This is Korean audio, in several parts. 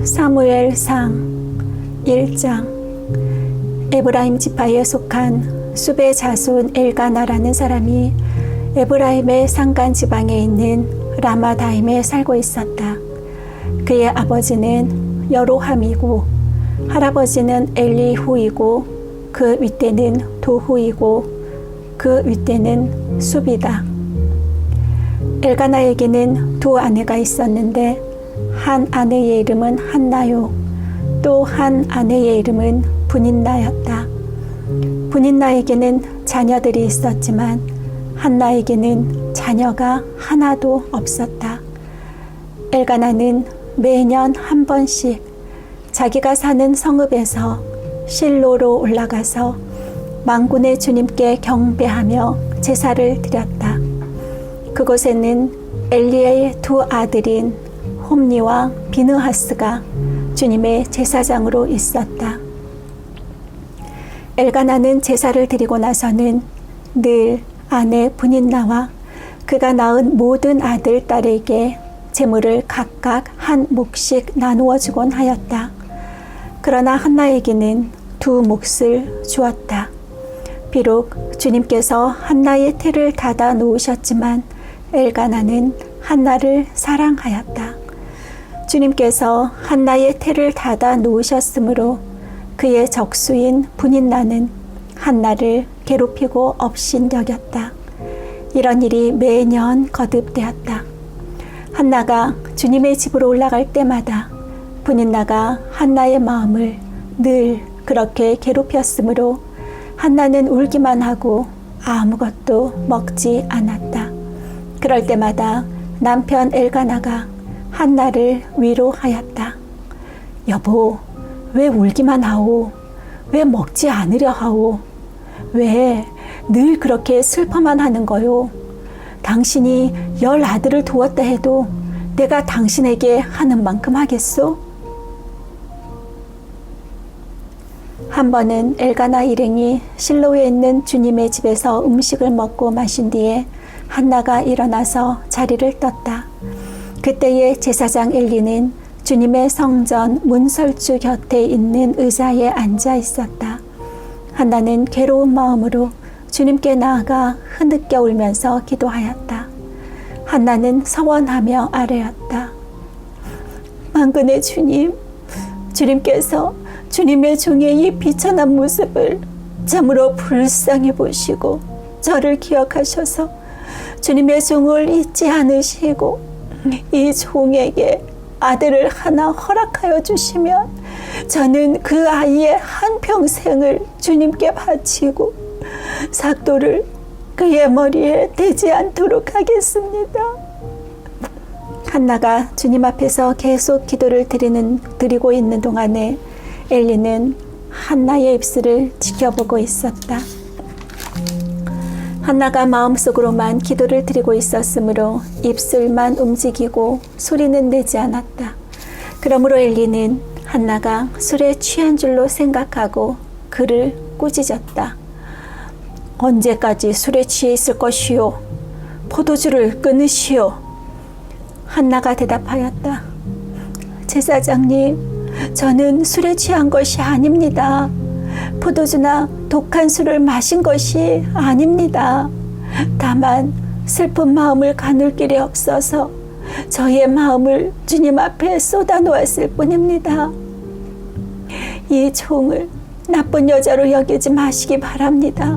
사무엘상 1장. 에브라임 지파에 속한 수베 자손 엘가나라는 사람이 에브라임의 산간 지방에 있는 라마다임에 살고 있었다. 그의 아버지는 여로함이고 할아버지는 엘리후이고 그 윗대는 도후이고 그 윗대는 숲이다. 엘가나에게는 두 아내가 있었는데 한 아내의 이름은 한나요, 또 한 아내의 이름은 분인나였다. 분인나에게는 자녀들이 있었지만 한나에게는 자녀가 하나도 없었다. 엘가나는 매년 한 번씩 자기가 사는 성읍에서 실로로 올라가서 만군의 주님께 경배하며 제사를 드렸다. 그곳에는 엘리의 두 아들인 홈니와 비느하스가 주님의 제사장으로 있었다. 엘가나는 제사를 드리고 나서는 늘 아내 분인나와 그가 낳은 모든 아들, 딸에게 재물을 각각 한 몫씩 나누어 주곤 하였다. 그러나 한나에게는 두 몫을 주었다. 비록 주님께서 한나의 태를 닫아 놓으셨지만 엘가나는 한나를 사랑하였다. 주님께서 한나의 태를 닫아 놓으셨으므로 그의 적수인 분인나는 한나를 괴롭히고 업신여겼다. 이런 일이 매년 거듭되었다. 한나가 주님의 집으로 올라갈 때마다 분인나가 한나의 마음을 늘 그렇게 괴롭혔으므로 한나는 울기만 하고 아무것도 먹지 않았다. 그럴 때마다 남편 엘가나가 한나를 위로하였다. 여보, 왜 울기만 하오? 왜 먹지 않으려 하오? 왜 늘 그렇게 슬퍼만 하는 거요? 당신이 10 아들을 두었다 해도 내가 당신에게 하는 만큼 하겠소? 한 번은 엘가나 일행이 실로에 있는 주님의 집에서 음식을 먹고 마신 뒤에 한나가 일어나서 자리를 떴다. 그때의 제사장 엘리는 주님의 성전 문설주 곁에 있는 의자에 앉아 있었다. 한나는 괴로운 마음으로 주님께 나아가 흐느껴 울면서 기도하였다. 한나는 서원하며 아뢰었다. 만군의 주님, 주님께서 주님의 종의 이 비천한 모습을 참으로 불쌍히 보시고 저를 기억하셔서 주님의 종을 잊지 않으시고 이 종에게 아들을 하나 허락하여 주시면 저는 그 아이의 한평생을 주님께 바치고 삭도를 그의 머리에 대지 않도록 하겠습니다. 한나가 주님 앞에서 계속 기도를 드리고 있는 동안에 엘리는 한나의 입술을 지켜보고 있었다. 한나가 마음속으로만 기도를 드리고 있었으므로 입술만 움직이고 소리는 내지 않았다. 그러므로 엘리는 한나가 술에 취한 줄로 생각하고 그를 꾸짖었다. 언제까지 술에 취해 있을 것이요? 포도주를 끊으시오. 한나가 대답하였다. 제사장님, 저는 술에 취한 것이 아닙니다. 포도주나 독한 술을 마신 것이 아닙니다. 다만 슬픈 마음을 가눌 길이 없어서 저의 마음을 주님 앞에 쏟아놓았을 뿐입니다. 이 종을 나쁜 여자로 여기지 마시기 바랍니다.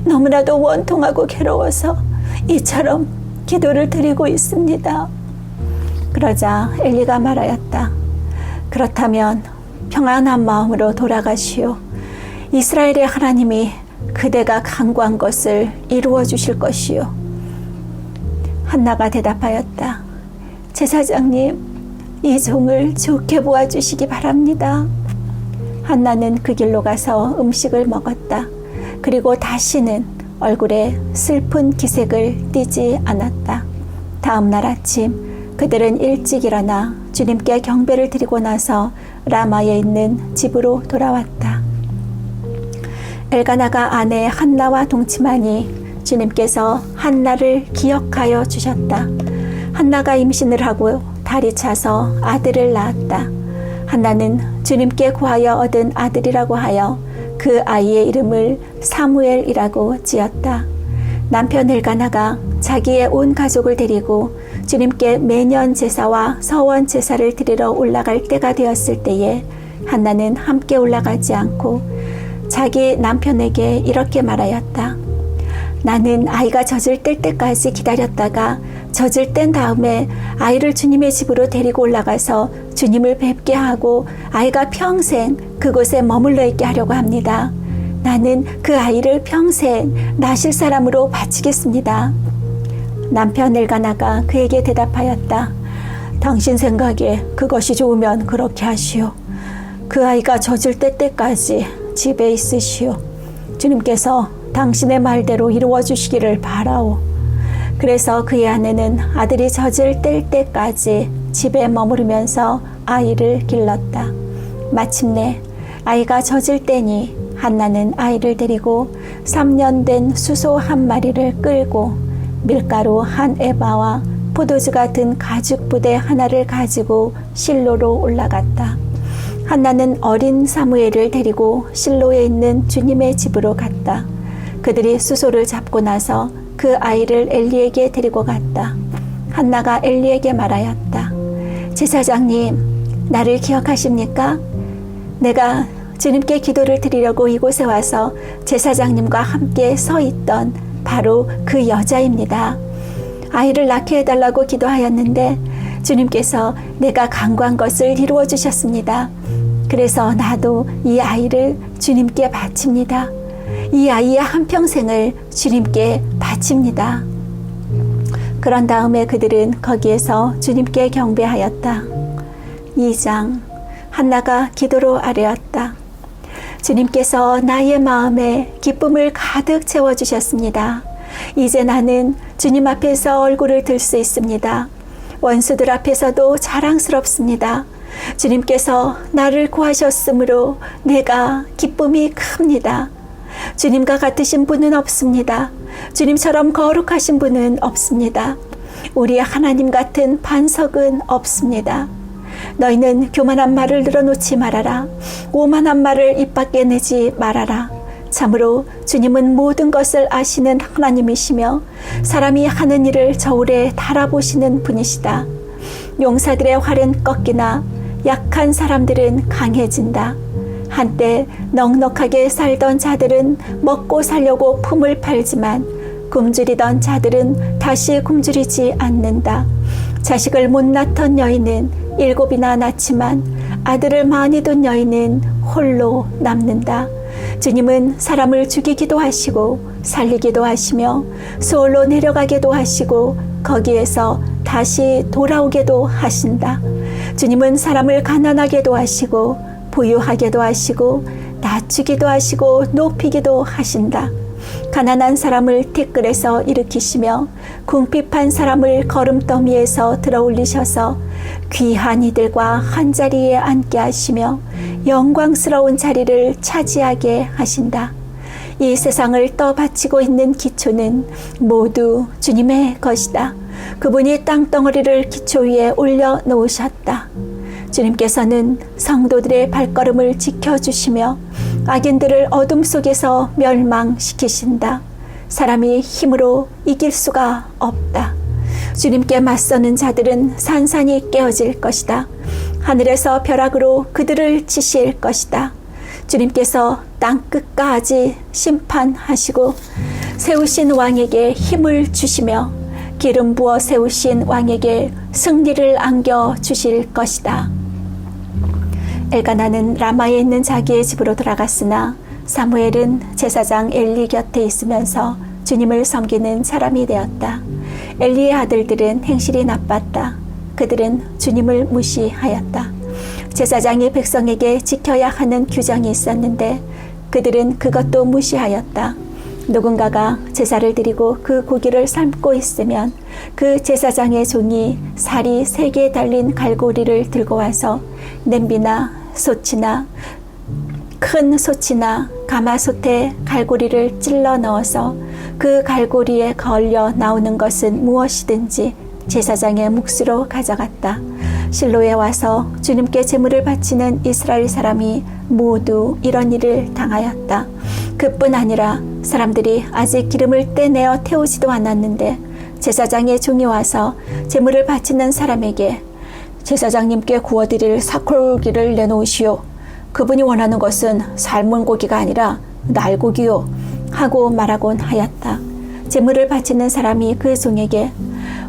너무나도 원통하고 괴로워서 이처럼 기도를 드리고 있습니다. 그러자 엘리가 말하였다. 그렇다면 평안한 마음으로 돌아가시오. 이스라엘의 하나님이 그대가 간구한 것을 이루어 주실 것이요. 한나가 대답하였다. 제사장님, 이 종을 좋게 보아주시기 바랍니다. 한나는 그 길로 가서 음식을 먹었다. 그리고 다시는 얼굴에 슬픈 기색을 띠지 않았다. 다음 날 아침 그들은 일찍 일어나 주님께 경배를 드리고 나서 라마에 있는 집으로 돌아왔다. 엘가나가 아내 한나와 동침하니 주님께서 한나를 기억하여 주셨다. 한나가 임신을 하고 달이 차서 아들을 낳았다. 한나는 주님께 구하여 얻은 아들이라고 하여 그 아이의 이름을 사무엘이라고 지었다. 남편 엘가나가 자기의 온 가족을 데리고 주님께 매년 제사와 서원 제사를 드리러 올라갈 때가 되었을 때에 한나는 함께 올라가지 않고 자기 남편에게 이렇게 말하였다. 나는 아이가 젖을 뗄 때까지 기다렸다가 젖을 뗀 다음에 아이를 주님의 집으로 데리고 올라가서 주님을 뵙게 하고 아이가 평생 그곳에 머물러 있게 하려고 합니다. 나는 그 아이를 평생 나실 사람으로 바치겠습니다. 남편 엘가나가 그에게 대답하였다. 당신 생각에 그것이 좋으면 그렇게 하시오. 그 아이가 젖을 뗄 때까지 집에 있으시오. 주님께서 당신의 말대로 이루어 주시기를 바라오. 그래서 그의 아내는 아들이 젖을 뗄 때까지 집에 머무르면서 아이를 길렀다. 마침내 아이가 젖을 떼니 한나는 아이를 데리고 3년 된 수소 한 마리를 끌고 밀가루 한 에바와 포도주 같은 가죽 부대 하나를 가지고 실로로 올라갔다. 한나는 어린 사무엘을 데리고 실로에 있는 주님의 집으로 갔다. 그들이 수소를 잡고 나서 그 아이를 엘리에게 데리고 갔다. 한나가 엘리에게 말하였다. 제사장님, 나를 기억하십니까? 내가 주님께 기도를 드리려고 이곳에 와서 제사장님과 함께 서 있던 바로 그 여자입니다. 아이를 낳게 해달라고 기도하였는데 주님께서 내가 간구한 것을 이루어 주셨습니다. 그래서 나도 이 아이를 주님께 바칩니다. 이 아이의 한평생을 주님께 바칩니다. 그런 다음에 그들은 거기에서 주님께 경배하였다. 2장. 한나가 기도로 아뢰었다. 주님께서 나의 마음에 기쁨을 가득 채워주셨습니다. 이제 나는 주님 앞에서 얼굴을 들 수 있습니다. 원수들 앞에서도 자랑스럽습니다. 주님께서 나를 구하셨으므로 내가 기쁨이 큽니다. 주님과 같으신 분은 없습니다. 주님처럼 거룩하신 분은 없습니다. 우리 하나님 같은 반석은 없습니다. 너희는 교만한 말을 늘어놓지 말아라. 오만한 말을 입 밖에 내지 말아라. 참으로 주님은 모든 것을 아시는 하나님이시며 사람이 하는 일을 저울에 달아보시는 분이시다. 용사들의 활은 꺾이나 약한 사람들은 강해진다. 한때 넉넉하게 살던 자들은 먹고 살려고 품을 팔지만 굶주리던 자들은 다시 굶주리지 않는다. 자식을 못 낳던 여인은 7이나 낳지만 아들을 많이 둔 여인은 홀로 남는다. 주님은 사람을 죽이기도 하시고 살리기도 하시며 수월로 내려가게도 하시고 거기에서 다시 돌아오게도 하신다. 주님은 사람을 가난하게도 하시고 부유하게도 하시고 낮추기도 하시고 높이기도 하신다. 가난한 사람을 티끌에서 일으키시며 궁핍한 사람을 거름더미에서 들어올리셔서 귀한 이들과 한자리에 앉게 하시며 영광스러운 자리를 차지하게 하신다. 이 세상을 떠받치고 있는 기초는 모두 주님의 것이다. 그분이 땅덩어리를 기초 위에 올려놓으셨다. 주님께서는 성도들의 발걸음을 지켜주시며 악인들을 어둠 속에서 멸망시키신다. 사람이 힘으로 이길 수가 없다. 주님께 맞서는 자들은 산산이 깨어질 것이다. 하늘에서 벼락으로 그들을 치실 것이다. 주님께서 땅끝까지 심판하시고 세우신 왕에게 힘을 주시며 기름 부어 세우신 왕에게 승리를 안겨주실 것이다. 엘가나는 라마에 있는 자기의 집으로 돌아갔으나 사무엘은 제사장 엘리 곁에 있으면서 주님을 섬기는 사람이 되었다. 엘리의 아들들은 행실이 나빴다. 그들은 주님을 무시하였다. 제사장이 백성에게 지켜야 하는 규정이 있었는데 그들은 그것도 무시하였다. 누군가가 제사를 드리고 그 고기를 삶고 있으면 그 제사장의 종이 살이 3개 달린 갈고리를 들고 와서 냄비나 솥이나 큰 솥이나 가마솥에 갈고리를 찔러 넣어서 그 갈고리에 걸려 나오는 것은 무엇이든지 제사장의 몫으로 가져갔다. 실로에 와서 주님께 제물을 바치는 이스라엘 사람이 모두 이런 일을 당하였다. 그뿐 아니라 사람들이 아직 기름을 떼내어 태우지도 않았는데 제사장의 종이 와서 제물을 바치는 사람에게 제사장님께 구워드릴 사골고기를 내놓으시오. 그분이 원하는 것은 삶은 고기가 아니라 날고기요 하고 말하곤 하였다. 제물을 바치는 사람이 그 종에게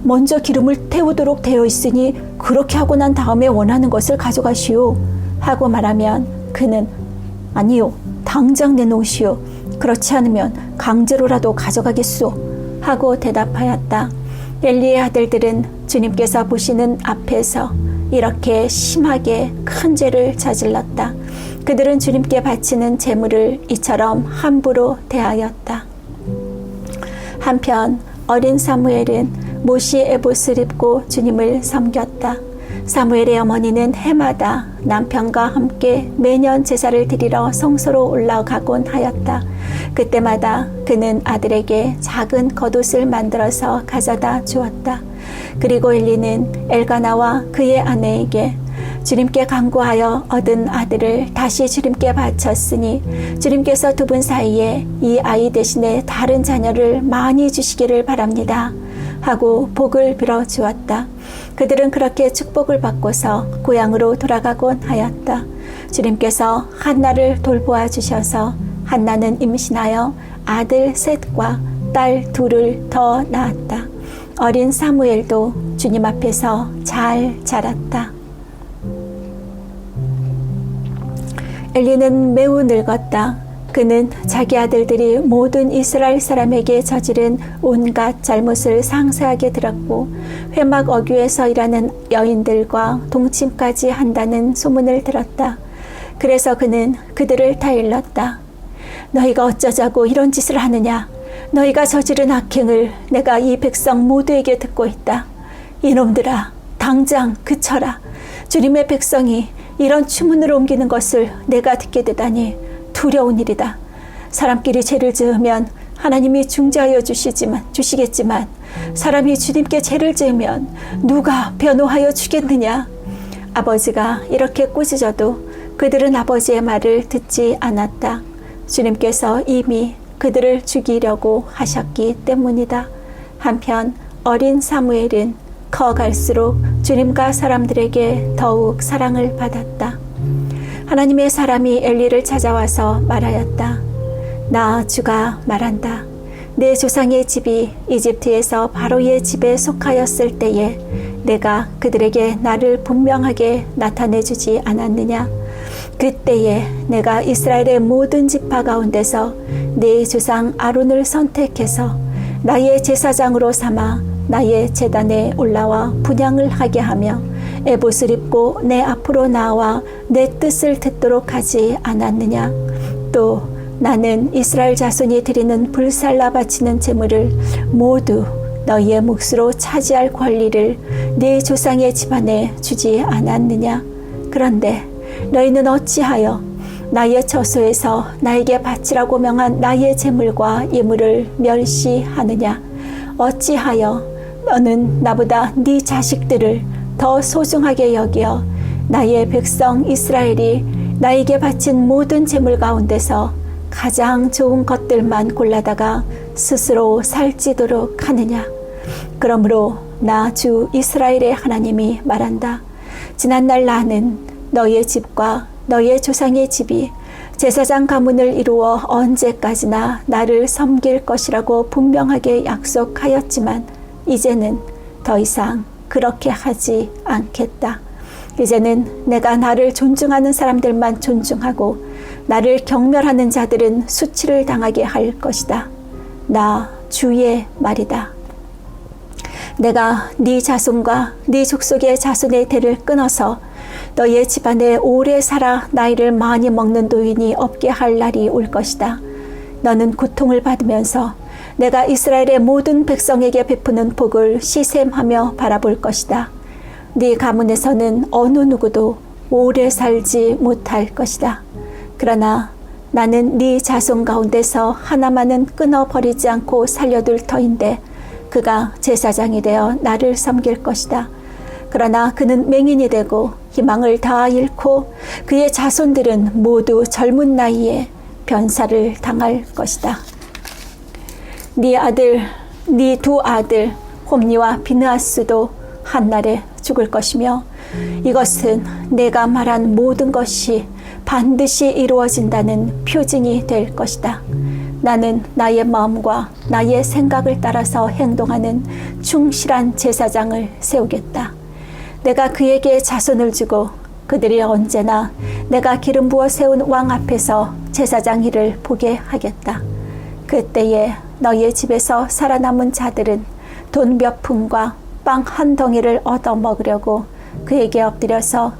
먼저 기름을 태우도록 되어 있으니 그렇게 하고 난 다음에 원하는 것을 가져가시오 하고 말하면 그는 아니요 당장 내놓으시오. 그렇지 않으면 강제로라도 가져가겠소 하고 대답하였다. 엘리의 아들들은 주님께서 보시는 앞에서 이렇게 심하게 큰 죄를 저질렀다. 그들은 주님께 바치는 제물을 이처럼 함부로 대하였다. 한편 어린 사무엘은 모시 에봇을 입고 주님을 섬겼다. 사무엘의 어머니는 해마다 남편과 함께 매년 제사를 드리러 성소로 올라가곤 하였다. 그때마다 그는 아들에게 작은 겉옷을 만들어서 가져다 주었다. 그리고 엘리는 엘가나와 그의 아내에게 주님께 간구하여 얻은 아들을 다시 주님께 바쳤으니 주님께서 두 분 사이에 이 아이 대신에 다른 자녀를 많이 주시기를 바랍니다 하고 복을 빌어 주었다. 그들은 그렇게 축복을 받고서 고향으로 돌아가곤 하였다. 주님께서 한나를 돌보아 주셔서 한나는 임신하여 아들 셋과 딸 둘을 더 낳았다. 어린 사무엘도 주님 앞에서 잘 자랐다. 엘리는 매우 늙었다. 그는 자기 아들들이 모든 이스라엘 사람에게 저지른 온갖 잘못을 상세하게 들었고 회막 어귀에서 일하는 여인들과 동침까지 한다는 소문을 들었다. 그래서 그는 그들을 다 일렀다. 너희가 어쩌자고 이런 짓을 하느냐? 너희가 저지른 악행을 내가 이 백성 모두에게 듣고 있다. 이놈들아, 당장 그쳐라. 주님의 백성이 이런 추문으로 옮기는 것을 내가 듣게 되다니 두려운 일이다. 사람끼리 죄를 지으면 하나님이 중재하여 주시겠지만 사람이 주님께 죄를 지으면 누가 변호하여 주겠느냐? 아버지가 이렇게 꾸짖어도 그들은 아버지의 말을 듣지 않았다. 주님께서 이미 그들을 죽이려고 하셨기 때문이다. 한편 어린 사무엘은 커갈수록 주님과 사람들에게 더욱 사랑을 받았다. 하나님의 사람이 엘리를 찾아와서 말하였다. 나 주가 말한다. 내 조상의 집이 이집트에서 바로의 집에 속하였을 때에 내가 그들에게 나를 분명하게 나타내주지 않았느냐? 그때에 내가 이스라엘의 모든 지파 가운데서 내 조상 아론을 선택해서 나의 제사장으로 삼아 나의 제단에 올라와 분향을 하게 하며 에봇을 입고 내 앞으로 나와 내 뜻을 듣도록 하지 않았느냐? 또 나는 이스라엘 자손이 드리는 불살라 바치는 제물을 모두 너희의 몫으로 차지할 권리를 네 조상의 집안에 주지 않았느냐? 그런데 너희는 어찌하여 나의 처소에서 나에게 바치라고 명한 나의 제물과 예물을 멸시하느냐? 어찌하여 너는 나보다 네 자식들을 더 소중하게 여겨 나의 백성 이스라엘이 나에게 바친 모든 제물 가운데서 가장 좋은 것들만 골라다가 스스로 살찌도록 하느냐? 그러므로 나 주 이스라엘의 하나님이 말한다. 지난날 나는 너의 집과 너의 조상의 집이 제사장 가문을 이루어 언제까지나 나를 섬길 것이라고 분명하게 약속하였지만 이제는 더 이상 그렇게 하지 않겠다. 이제는 내가 나를 존중하는 사람들만 존중하고 나를 경멸하는 자들은 수치를 당하게 할 것이다. 나 주의 말이다. 내가 네 자손과 네 족속의 자손의 대를 끊어서 너의 집안에 오래 살아 나이를 많이 먹는 노인이 없게 할 날이 올 것이다. 너는 고통을 받으면서 내가 이스라엘의 모든 백성에게 베푸는 복을 시샘하며 바라볼 것이다. 네 가문에서는 어느 누구도 오래 살지 못할 것이다. 그러나 나는 네 자손 가운데서 하나만은 끊어버리지 않고 살려둘 터인데 그가 제사장이 되어 나를 섬길 것이다. 그러나 그는 맹인이 되고 희망을 다 잃고 그의 자손들은 모두 젊은 나이에 변사를 당할 것이다. 네 두 아들 홈니와 비느하스도 한날에 죽을 것이며 이것은 내가 말한 모든 것이 반드시 이루어진다는 표징이 될 것이다. 나는 나의 마음과 나의 생각을 따라서 행동하는 충실한 제사장을 세우겠다. 내가 그에게 자손을 주고 그들이 언제나 내가 기름 부어 세운 왕 앞에서 제사장 일을 보게 하겠다. 그때에 너희의 집에서 살아남은 자들은 돈 몇 푼과 빵 한 덩이를 얻어 먹으려고 그에게 엎드려서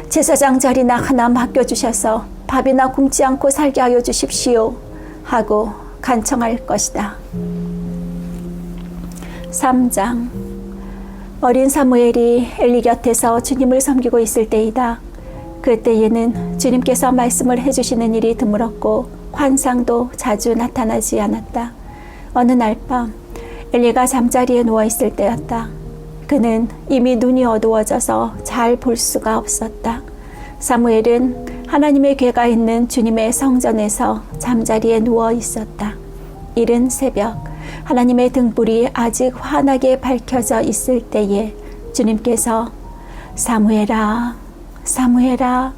제사장 자리나 하나 맡겨주셔서 밥이나 굶지 않고 살게 하여 주십시오 하고 간청할 것이다. 3장. 어린 사무엘이 엘리 곁에서 주님을 섬기고 있을 때이다. 그때에는 주님께서 말씀을 해주시는 일이 드물었고 환상도 자주 나타나지 않았다. 어느 날 밤 엘리가 잠자리에 누워있을 때였다. 그는 이미 눈이 어두워져서 잘 볼 수가 없었다. 사무엘은 하나님의 궤가 있는 주님의 성전에서 잠자리에 누워 있었다. 이른 새벽 하나님의 등불이 아직 환하게 밝혀져 있을 때에 주님께서 사무엘아, 사무엘아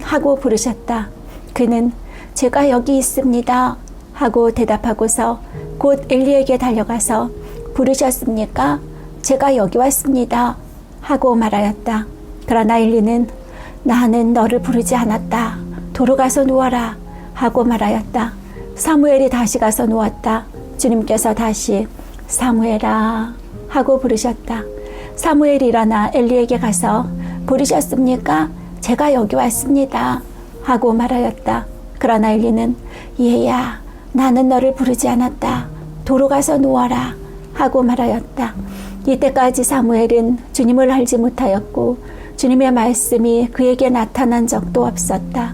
하고 부르셨다. 그는 제가 여기 있습니다 하고 대답하고서 곧 엘리에게 달려가서 부르셨습니까? 제가 여기 왔습니다 하고 말하였다. 그러나 엘리는 나는 너를 부르지 않았다. 도로 가서 누워라 하고 말하였다. 사무엘이 다시 가서 누웠다. 주님께서 다시 사무엘아 하고 부르셨다. 사무엘이 일어나 엘리에게 가서 부르셨습니까? 제가 여기 왔습니다 하고 말하였다. 그러나 엘리는 얘야 나는 너를 부르지 않았다. 도로 가서 누워라 하고 말하였다. 이때까지 사무엘은 주님을 알지 못하였고 주님의 말씀이 그에게 나타난 적도 없었다.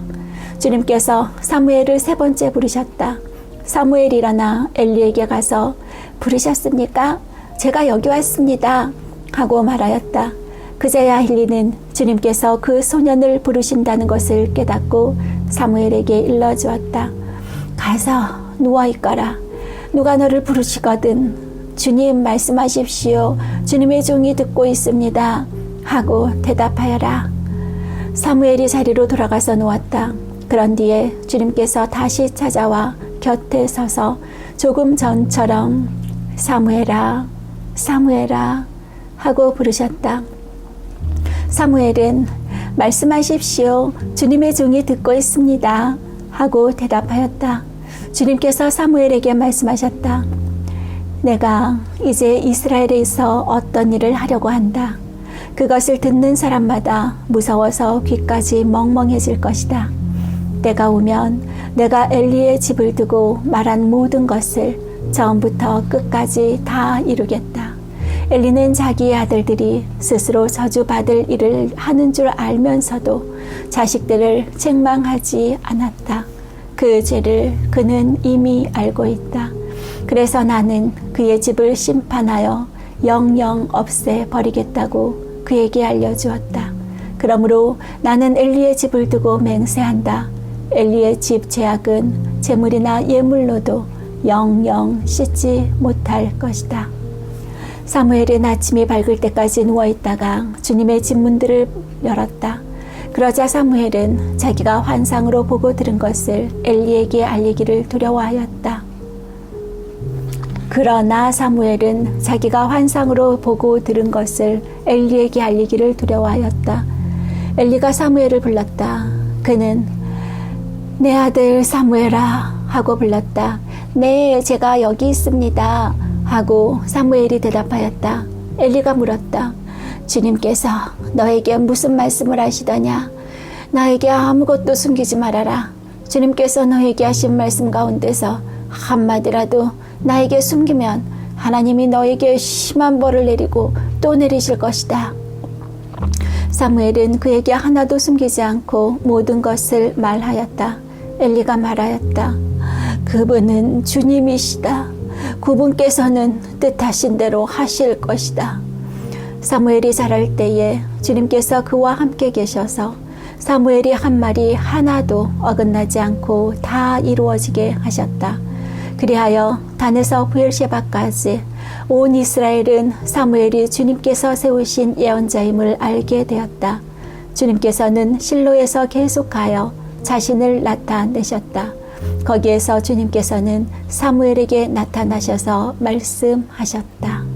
주님께서 사무엘을 세 번째 부르셨다. 사무엘이 일어나 엘리에게 가서 부르셨습니까? 제가 여기 왔습니다 하고 말하였다. 그제야 엘리는 주님께서 그 소년을 부르신다는 것을 깨닫고 사무엘에게 일러주었다. 가서 누워있거라. 누가 너를 부르시거든 주님 말씀하십시오. 주님의 종이 듣고 있습니다 하고 대답하여라. 사무엘이 자리로 돌아가서 누웠다. 그런 뒤에 주님께서 다시 찾아와 곁에 서서 조금 전처럼 사무엘아, 사무엘아 하고 부르셨다. 사무엘은 말씀하십시오. 주님의 종이 듣고 있습니다 하고 대답하였다. 주님께서 사무엘에게 말씀하셨다. 내가 이제 이스라엘에서 어떤 일을 하려고 한다. 그것을 듣는 사람마다 무서워서 귀까지 멍멍해질 것이다. 때가 오면 내가 엘리의 집을 두고 말한 모든 것을 처음부터 끝까지 다 이루겠다. 엘리는 자기의 아들들이 스스로 저주받을 일을 하는 줄 알면서도 자식들을 책망하지 않았다. 그 죄를 그는 이미 알고 있다. 그래서 나는 그의 집을 심판하여 영영 없애버리겠다고 그에게 알려주었다. 그러므로 나는 엘리의 집을 두고 맹세한다. 엘리의 집 죄악은 재물이나 예물로도 영영 씻지 못할 것이다. 사무엘은 아침이 밝을 때까지 누워있다가 주님의 집 문들을 열었다. 그러자 사무엘은 자기가 환상으로 보고 들은 것을 엘리에게 알리기를 두려워하였다. 그러나 사무엘은 자기가 환상으로 보고 들은 것을 엘리에게 알리기를 두려워하였다. 엘리가 사무엘을 불렀다. 그는 내 아들 사무엘아 하고 불렀다. 네, 제가 여기 있습니다 하고 사무엘이 대답하였다. 엘리가 물었다. 주님께서 너에게 무슨 말씀을 하시더냐? 나에게 아무것도 숨기지 말아라. 주님께서 너에게 하신 말씀 가운데서 한마디라도 나에게 숨기면 하나님이 너에게 심한 벌을 내리고 또 내리실 것이다. 사무엘은 그에게 하나도 숨기지 않고 모든 것을 말하였다. 엘리가 말하였다. 그분은 주님이시다. 그분께서는 뜻하신 대로 하실 것이다. 사무엘이 자랄 때에 주님께서 그와 함께 계셔서 사무엘이 한 말이 하나도 어긋나지 않고 다 이루어지게 하셨다. 그리하여 단에서 브엘셰바까지 온 이스라엘은 사무엘이 주님께서 세우신 예언자임을 알게 되었다. 주님께서는 실로에서 계속하여 자신을 나타내셨다. 거기에서 주님께서는 사무엘에게 나타나셔서 말씀하셨다.